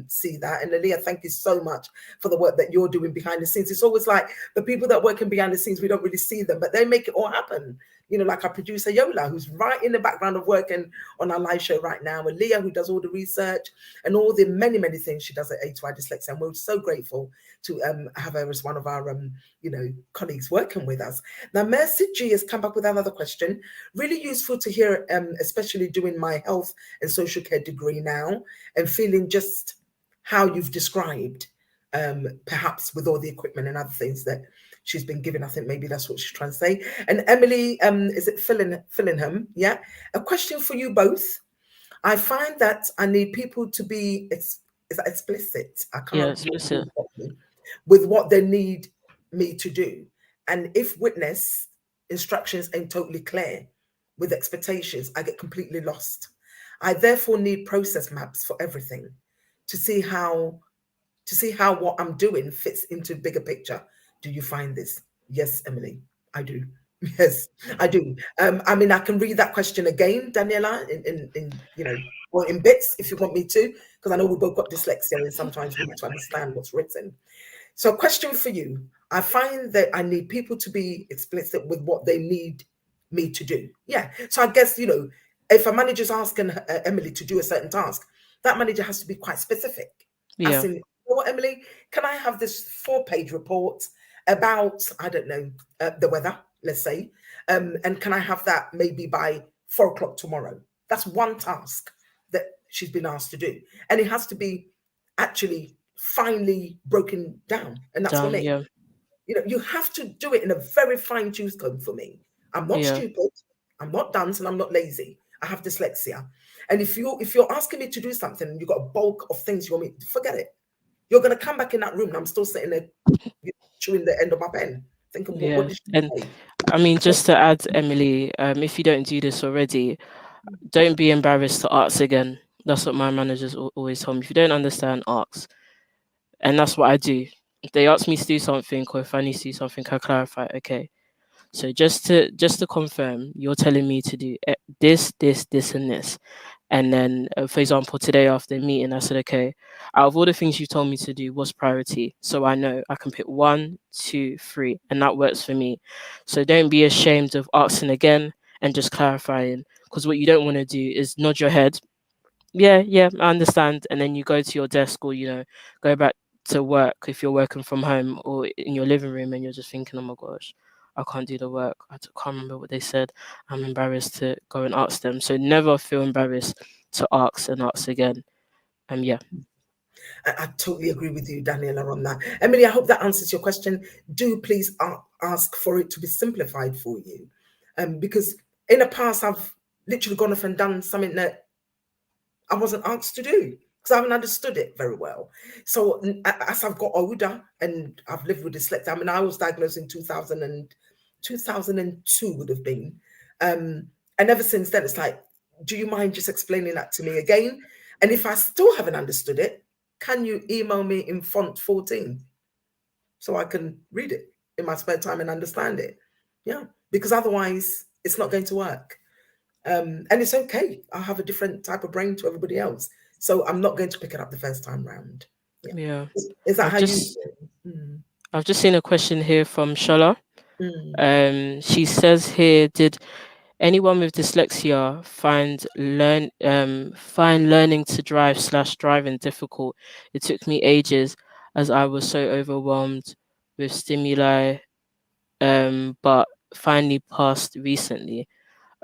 [SPEAKER 1] see that. And Elia, thank you so much for the work that you're doing behind the scenes. It's always like the people that work in behind the scenes, we don't really see them, but they make it all happen. Like our producer Yola, who's right in the background of working on our live show right now, and Leah, who does all the research and all the many, many things she does at A2I Dyslexia. And we're so grateful to have her as one of our, colleagues working with us. Now, Mercy G has come back with another question. Really useful to hear, especially doing my health and social care degree now, and feeling just how you've described, perhaps with all the equipment and other things that she's been given. I think maybe that's what she's trying to say. And Emily, is it Fillingham? Yeah. A question for you both. I find that I need people to be is that explicit. I
[SPEAKER 2] Yeah,
[SPEAKER 1] can't
[SPEAKER 2] explicit.
[SPEAKER 1] with what they need me to do. And if witness instructions ain't totally clear with expectations, I get completely lost. I therefore need process maps for everything to see how what I'm doing fits into bigger picture. Do you find this? Yes, Emily, I do. Yes, I do. I mean, I can read that question again, Daniela, or in bits if you want me to, because I know we both got dyslexia and sometimes we need to understand what's written. So, a question for you. I find that I need people to be explicit with what they need me to do. Yeah. So, I guess, if a manager's asking Emily to do a certain task, that manager has to be quite specific. As
[SPEAKER 2] Yeah.
[SPEAKER 1] in, what, Emily, can I have this 4-page report about, I don't know, the weather, let's say, and can I have that maybe by 4 o'clock tomorrow? That's one task that she's been asked to do. And it has to be actually finely broken down. And that's for
[SPEAKER 2] Down.
[SPEAKER 1] me.
[SPEAKER 2] Yeah.
[SPEAKER 1] You have to do it in a very fine tooth comb for me. I'm not
[SPEAKER 2] Yeah.
[SPEAKER 1] stupid. I'm not dunce, and I'm not lazy. I have dyslexia. And if you're asking me to do something and you've got a bulk of things you want me to forget it. You're gonna come back in that room and I'm still sitting there chewing the end of my pen, thinking, what
[SPEAKER 2] Yeah.
[SPEAKER 1] did she
[SPEAKER 2] And
[SPEAKER 1] say?
[SPEAKER 2] I mean, just to add, Emily, if you don't do this already, don't be embarrassed to ask again. That's what my managers always tell me. If you don't understand, ask. And that's what I do. If they ask me to do something, or if I need to do something, I clarify. Okay. So just to confirm, you're telling me to do this, and this. And then, for example, today after the meeting, I said, okay, out of all the things you told me to do, what's priority? So I know I can pick 1, 2, 3, and that works for me. So don't be ashamed of asking again and just clarifying, because what you don't want to do is nod your head. Yeah, yeah, I understand. And then you go to your desk, or, go back to work if you're working from home or in your living room and you're just thinking, oh my gosh, I can't do the work. Can't remember what they said. I'm embarrassed to go and ask them. So never feel embarrassed to ask and ask again. Yeah.
[SPEAKER 1] I totally agree with you, Daniela, on that. Emily, I hope that answers your question. Do please ask for it to be simplified for you. Because in the past, I've literally gone off and done something that I wasn't asked to do because I haven't understood it very well. So as I've got older and I've lived with dyslexia, I mean, I was diagnosed in 2002 would have been. And ever since then, it's like, do you mind just explaining that to me again? And if I still haven't understood it, can you email me in font 14 so I can read it in my spare time and understand it? Yeah, because otherwise it's not going to work. And it's okay. I have a different type of brain to everybody else. So I'm not going to pick it up the first time round.
[SPEAKER 2] Yeah.
[SPEAKER 1] Is that
[SPEAKER 2] I've
[SPEAKER 1] how
[SPEAKER 2] just
[SPEAKER 1] you? Mm.
[SPEAKER 2] I've just seen a question here from Shola.
[SPEAKER 1] Mm.
[SPEAKER 2] She says here, did anyone with dyslexia find learning to drive / driving difficult? It took me ages as I was so overwhelmed with stimuli, but finally passed recently.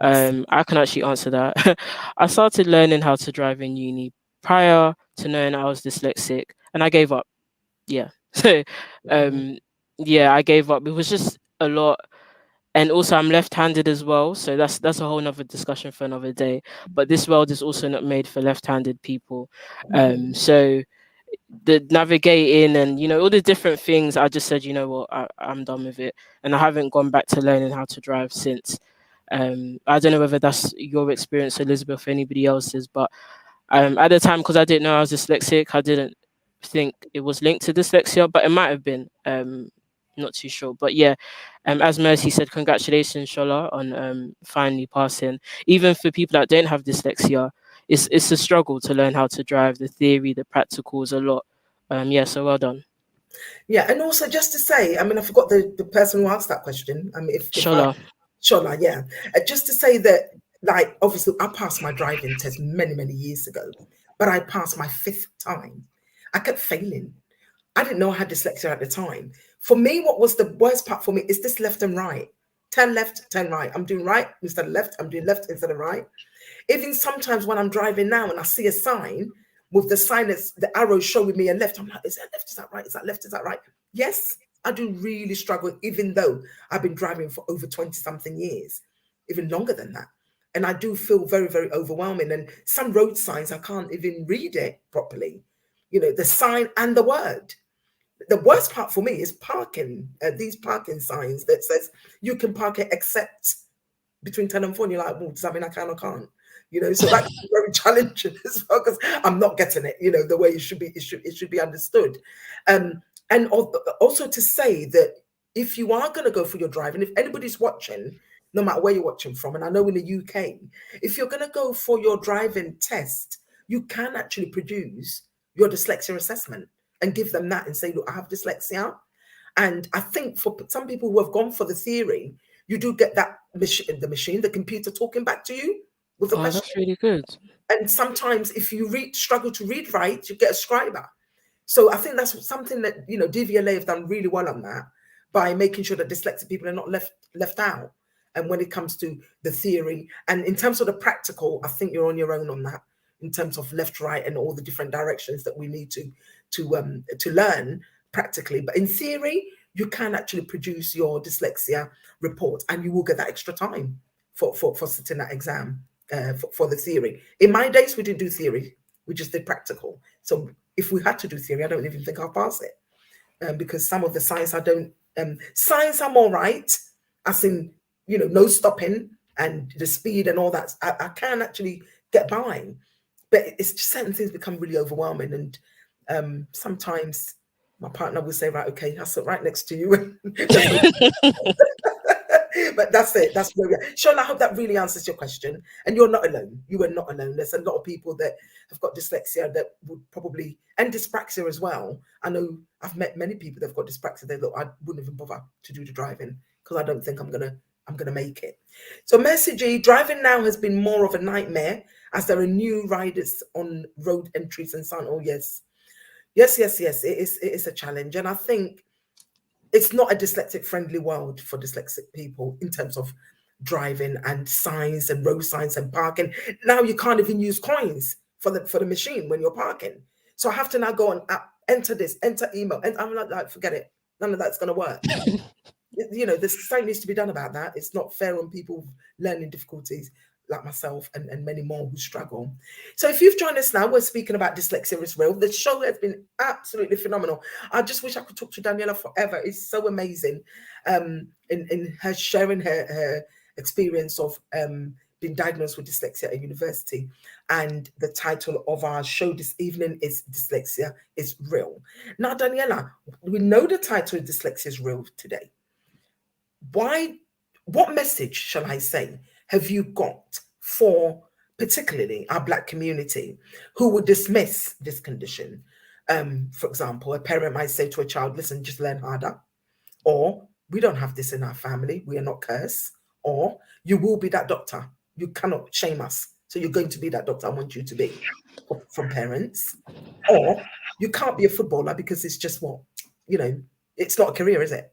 [SPEAKER 2] I can actually answer that. I started learning how to drive in uni prior to knowing I was dyslexic, and I gave up. Yeah. So,
[SPEAKER 1] Mm.
[SPEAKER 2] yeah, I gave up. It was just a lot, and also I'm left-handed as well, so that's a whole nother discussion for another day. But this world is also not made for left-handed people. So the navigating and all the different things, I just said, you know what, I'm done with it, and I haven't gone back to learning how to drive since. I don't know whether that's your experience, Elizabeth, or anybody else's, but at the time, because I didn't know I was dyslexic, I didn't think it was linked to dyslexia, but it might have been. Not too sure, but yeah. As Mercy said, congratulations, Shola, on finally passing. Even for people that don't have dyslexia, it's a struggle to learn how to drive. The theory, the practical is a lot. Yeah, so well done,
[SPEAKER 1] Yeah, and also just to say, I mean, I forgot the person who asked that question. I mean, if I,
[SPEAKER 2] Shola.
[SPEAKER 1] Shola, yeah, just to say that, like, obviously, I passed my driving test many years ago, but I passed my fifth time. I kept failing. I didn't know I had dyslexia at the time. For me, what was the worst part for me is this left and right. Turn left, turn right. I'm doing right instead of left. I'm doing left instead of right. Even sometimes when I'm driving now and I see a sign with the sign that's the arrow showing me a left, I'm like, is that left? Is that right? Is that left? Is that right? Yes, I do really struggle, even though I've been driving for over 20 something years, even longer than that. And I do feel very overwhelming. And some road signs, I can't even read it properly. The sign and the word. The worst part for me is parking. These parking signs that says you can park it except between 10 and 4, and you're like, well, does that mean I can or can't? So that can be very challenging as well, because I'm not getting it, the way it should be, it should be understood. And also to say that if you are going to go for your driving, if anybody's watching, no matter where you're watching from, and I know in the UK, if you're going to go for your driving test, you can actually produce your dyslexia assessment and give them that and say, look, I have dyslexia. And I think for some people who have gone for the theory, you do get that the computer talking back to you with a
[SPEAKER 2] Oh,
[SPEAKER 1] question.
[SPEAKER 2] that's really good.
[SPEAKER 1] And sometimes if you struggle to read right, you get a scriber. So I think that's something that, DVLA have done really well on that, by making sure that dyslexic people are not left out. And when it comes to the theory and in terms of the practical, I think you're on your own on that, in terms of left, right, and all the different directions that we need to learn practically. But in theory, you can actually produce your dyslexia report, and you will get that extra time for sitting that exam for the theory. In my days, we didn't do theory; we just did practical. So if we had to do theory, I don't even think I'll pass it, because some of the science I don't. Science I'm all right, as in no stopping and the speed and all that. I can actually get by, but it's just certain things become really overwhelming, and sometimes my partner will say, right, okay, I'll sit right next to you. But that's it. That's where we are. Sean, I hope that really answers your question. And you're not alone. You are not alone. There's a lot of people that have got dyslexia that would probably, and dyspraxia as well. I know I've met many people that have got dyspraxia. They look, I wouldn't even bother to do the driving because I don't think I'm gonna make it. So Mercy G, driving now has been more of a nightmare as there are new riders on road entries and so on. Oh yes. Yes, yes, yes. It is a challenge. And I think it's not a dyslexic friendly world for dyslexic people in terms of driving and signs and road signs and parking. Now you can't even use coins for the machine when you're parking. So I have to now go on app, enter this, enter email, and I'm like, forget it. None of that's going to work. You know, there's something needs to be done about that. It's not fair on people with learning difficulties like myself and many more who struggle. So if you've joined us now, we're speaking about Dyslexia is Real. The show has been absolutely phenomenal. I just wish I could talk to Daniella forever. It's so amazing in her sharing her experience of being diagnosed with dyslexia at university. And the title of our show this evening is Dyslexia is Real. Now, Daniella, we know the title of Dyslexia is Real today. What message, shall I say, have you got for particularly our Black community who would dismiss this condition? For example, a parent might say to a child, listen, just learn harder. Or we don't have this in our family. We are not cursed. Or you will be that doctor. You cannot shame us. So you're going to be that doctor I want you to be, from parents. Or you can't be a footballer because it's just what, it's not a career, is it?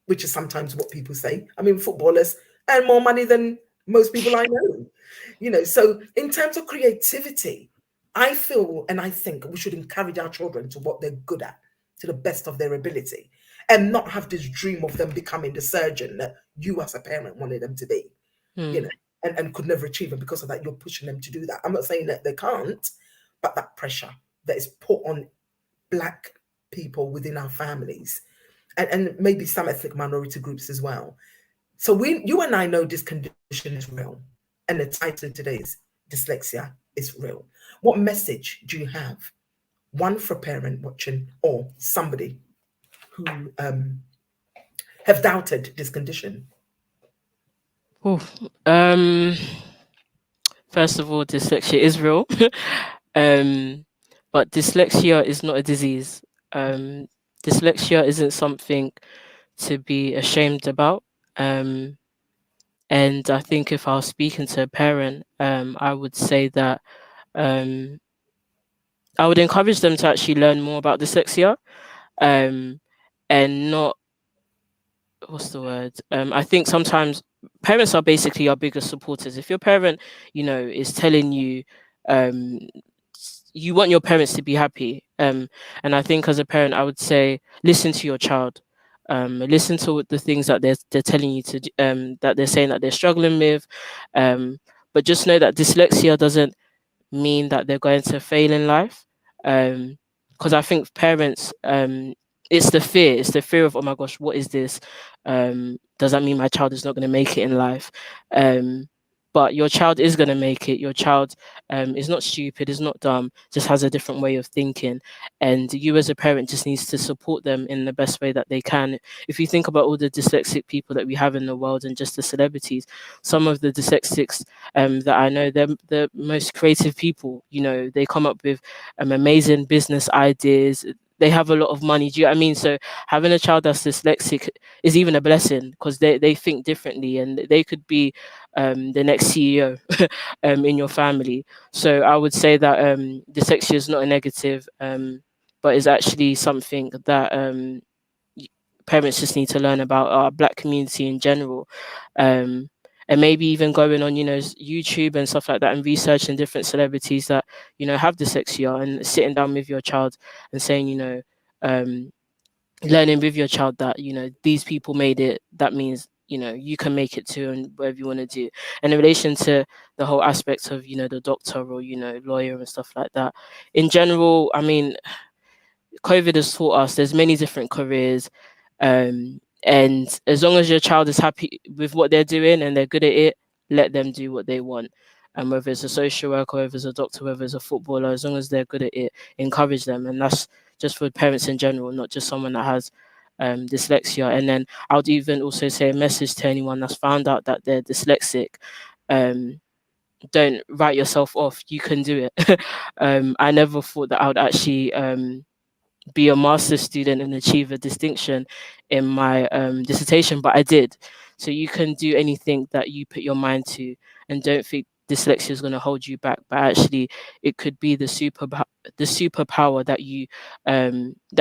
[SPEAKER 1] Which is sometimes what people say. I mean, footballers earn more money than most people I know. So in terms of creativity, I feel and I think we should encourage our children to what they're good at, to the best of their ability, and not have this dream of them becoming the surgeon that you as a parent wanted them to be, and could never achieve it. Because of that, you're pushing them to do that. I'm not saying that they can't, but that pressure that is put on Black people within our families, and maybe some ethnic minority groups as well. So you and I know this condition is real, and the title today is Dyslexia is Real. What message do you have? One for a parent watching, or somebody who have doubted this condition.
[SPEAKER 2] Oh, first of all, dyslexia is real, but dyslexia is not a disease. Dyslexia isn't something to be ashamed about. And I think if I was speaking to a parent, I would say that I would encourage them to actually learn more about dyslexia, and not, what's the word? I think sometimes parents are basically our biggest supporters. If your parent, is telling you, um, you want your parents to be happy, and I think as a parent, I would say listen to your child. Listen to the things that they're telling you to that they're saying that they're struggling with, but just know that dyslexia doesn't mean that they're going to fail in life. Because I think parents, it's the fear of, oh my gosh, what is this? Does that mean my child is not going to make it in life? But your child is going to make it. Your child is not stupid, is not dumb, just has a different way of thinking. And you as a parent just needs to support them in the best way that they can. If you think about all the dyslexic people that we have in the world and just the celebrities, some of the dyslexics that I know, they're the most creative people. They come up with amazing business ideas. They have a lot of money. Do you know what I mean? So having a child that's dyslexic is even a blessing, because they think differently, and they could be the next CEO in your family. So I would say that dyslexia is not a negative, but is actually something that parents just need to learn about our Black community in general. And maybe even going on, YouTube and stuff like that, and researching different celebrities that, have dyslexia, and sitting down with your child and saying, learning with your child that, these people made it. That means, you can make it too, and whatever you want to do. And in relation to the whole aspect of, the doctor or, lawyer and stuff like that, in general, I mean, COVID has taught us there's many different careers, and as long as your child is happy with what they're doing and they're good at it, let them do what they want. And whether it's a social worker, whether it's a doctor, whether it's a footballer, as long as they're good at it, encourage them. And that's just for parents in general, not just someone that has dyslexia. And then I would even also say a message to anyone that's found out that they're dyslexic. Don't write yourself off. You can do it. I never thought that I would actually be a master's student and achieve a distinction in my dissertation, but I did. So you can do anything that you put your mind to, and don't think dyslexia is going to hold you back, but actually it could be the superpower that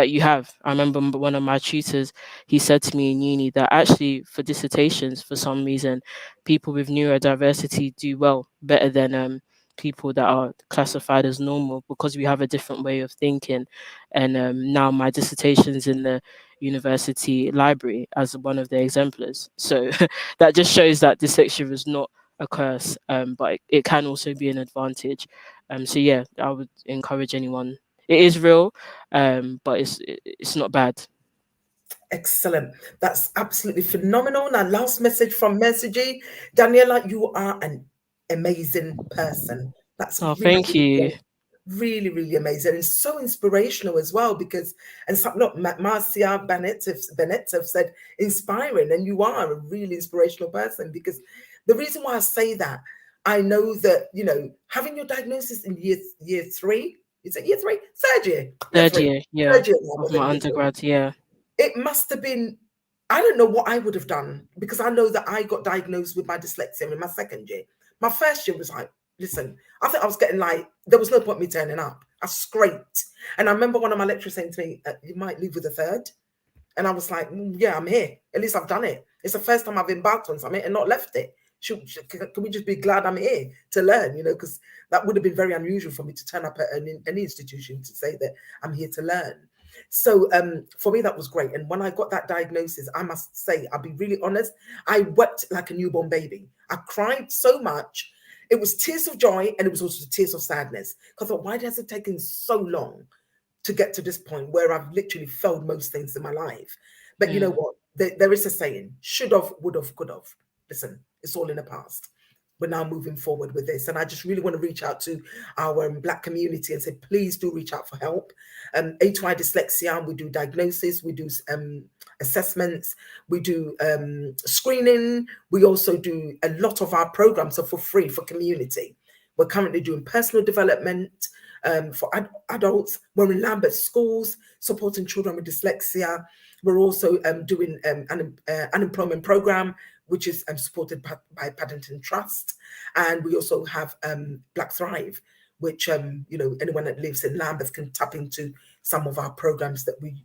[SPEAKER 2] you have. I remember one of my tutors, he said to me in uni that actually for dissertations, for some reason, people with neurodiversity do well better than people that are classified as normal, because we have a different way of thinking. And now my dissertation's in the university library as one of the exemplars. So that just shows that dyslexia is not a curse, but it can also be an advantage. So yeah, I would encourage anyone. It is real, but it's not bad.
[SPEAKER 1] Excellent. That's absolutely phenomenal. Now, last message from Messagey. Daniella, you are an amazing person. That's
[SPEAKER 2] Oh,
[SPEAKER 1] really,
[SPEAKER 2] thank you.
[SPEAKER 1] really, really amazing. And so inspirational as well, because, and some, look, Marcia Bennett have said inspiring, and you are a really inspirational person, because the reason why I say that, I know that, you know, having your diagnosis in year three, is it year three? Third year.
[SPEAKER 2] Third year, yeah,
[SPEAKER 1] Third year
[SPEAKER 2] of my undergrad, yeah.
[SPEAKER 1] it must have been, I don't know what I would have done, because I know that I got diagnosed with my dyslexia in my second year. My first year was like, listen, I think I was getting like, there was no point me turning up. I scraped. And I remember one of my lecturers saying to me, you might leave with a third. And I was like, yeah, I'm here. At least I've done it. It's the first time I've embarked on something and not left it. Can we just be glad I'm here to learn, you know, because that would have been very unusual for me to turn up at any institution to say that I'm here to learn. So for me, that was great. And when I got that diagnosis, I must say, I'll be really honest, I wept like a newborn baby. I cried so much. It was tears of joy, and it was also tears of sadness. Because I thought, why has it taken so long to get to this point where I've literally failed most things in my life? But you know what? There is a saying, should have, would have, could have. Listen, it's all in the past. We're now moving forward with this. And I just really want to reach out to our Black community and say, please do reach out for help. A2I Dyslexia, we do diagnosis, we do assessments, we do screening. We also do a lot of our programs are for free for community. We're currently doing personal development for adults. We're in Lambeth schools, supporting children with dyslexia. We're also doing an unemployment program, which is supported by Paddington Trust. And we also have Black Thrive, which, you know, anyone that lives in Lambeth can tap into some of our programs that we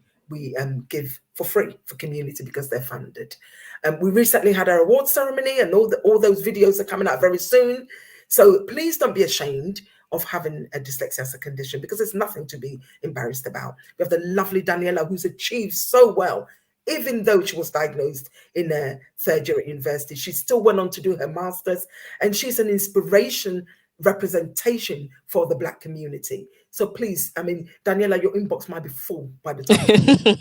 [SPEAKER 1] give for free for community because they're funded. We recently had our award ceremony, and all those videos are coming out very soon. So please don't be ashamed of having a dyslexia as a condition, because there's nothing to be embarrassed about. We have the lovely Daniella, who's achieved so well. Even though she was diagnosed in her third year at university, she still went on to do her master's, and she's an inspiration representation for the Black community. So please, I mean, Daniella, your inbox might be full by the time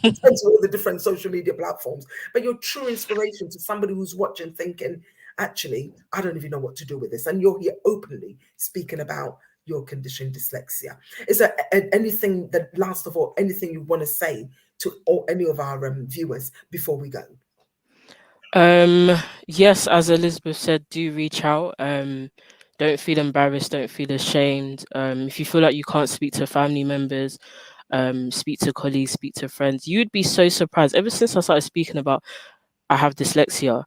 [SPEAKER 1] in terms of all the different social media platforms, but you're true inspiration to somebody who's watching thinking, actually, I don't even know what to do with this. And you're here openly speaking about your condition, dyslexia. Is there anything that, last of all, anything you want to say to any of our viewers before we go?
[SPEAKER 2] Yes, as Elizabeth said, do reach out. Don't feel embarrassed, don't feel ashamed. If you feel like you can't speak to family members, speak to colleagues, speak to friends. You'd be so surprised. Ever since I started speaking about I have dyslexia,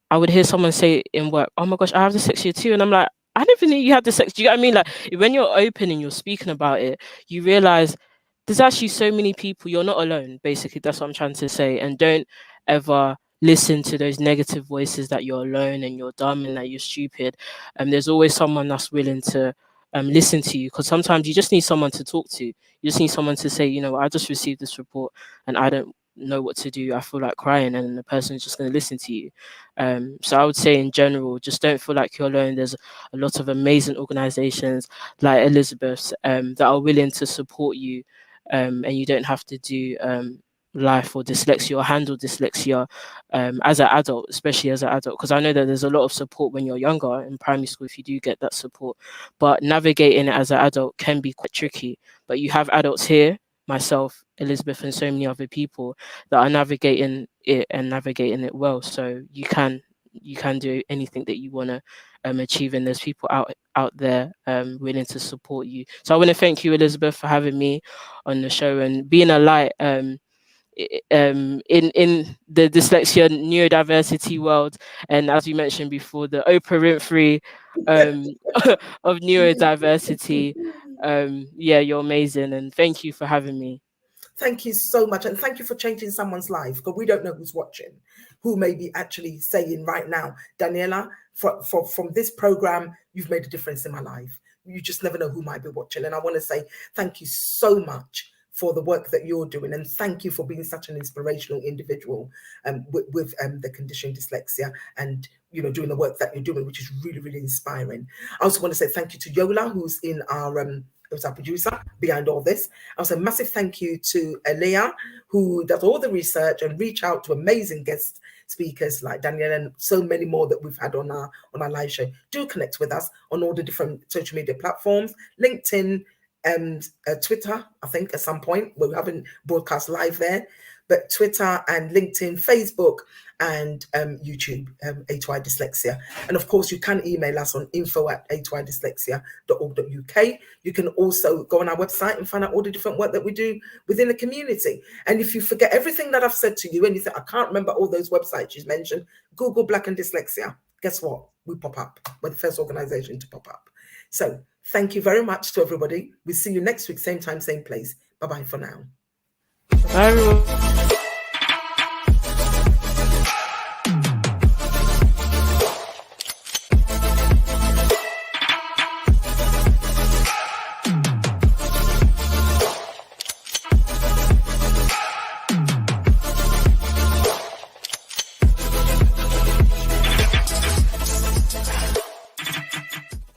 [SPEAKER 2] I would hear someone say in work, "Oh my gosh, I have dyslexia too," and I'm like, "I never knew you had dyslexia." Do you get what I mean? Like, when you're open and you're speaking about it, you realize there's actually so many people. You're not alone. Basically, that's what I'm trying to say. And don't ever listen to those negative voices that you're alone and you're dumb and that you're stupid. There's always someone that's willing to listen to you, because sometimes you just need someone to talk to. You just need someone to say, you know, I just received this report and I don't know what to do. I feel like crying, and the person is just going to listen to you. So I would say in general, just don't feel like you're alone. There's a lot of amazing organizations like Elizabeth's that are willing to support you, and you don't have to do life or dyslexia or handle dyslexia as an adult, especially as an adult, because I know that there's a lot of support when you're younger in primary school if you do get that support, but navigating it as an adult can be quite tricky. But you have adults here, myself, Elizabeth, and so many other people that are navigating it and navigating it well. So you can do anything that you want to achieve, and there's people out there willing to support you. So I want to thank you, Elizabeth, for having me on the show and being a light in the dyslexia neurodiversity world, and as you mentioned before, the Oprah Winfrey of neurodiversity. Yeah, you're amazing, and thank you for having me.
[SPEAKER 1] Thank you so much. And thank you for changing someone's life, because we don't know who's watching, who may be actually saying right now, Daniella, from this program, you've made a difference in my life. You just never know who might be watching. And I want to say thank you so much for the work that you're doing. And thank you for being such an inspirational individual with the condition dyslexia, and doing the work that you're doing, which is really, really inspiring. I also want to say thank you to Yola, who's in our who's our producer behind all this. Also, a massive thank you to Leah, who does all the research and reach out to amazing guest speakers like Danielle and so many more that we've had on our live show. Do connect with us on all the different social media platforms, LinkedIn and Twitter. I think at some point we haven't broadcast live there, but Twitter and LinkedIn, Facebook, and YouTube, A2I Dyslexia. And of course, you can email us on info@a2idyslexia.org.uk. You can also go on our website and find out all the different work that we do within the community. And if you forget everything that I've said to you and you think, I can't remember all those websites you mentioned, Google Black and Dyslexia. Guess what? We pop up. We're the first organization to pop up. So thank you very much to everybody. We'll see you next week, same time, same place. Bye-bye for now.
[SPEAKER 2] Bye, everyone.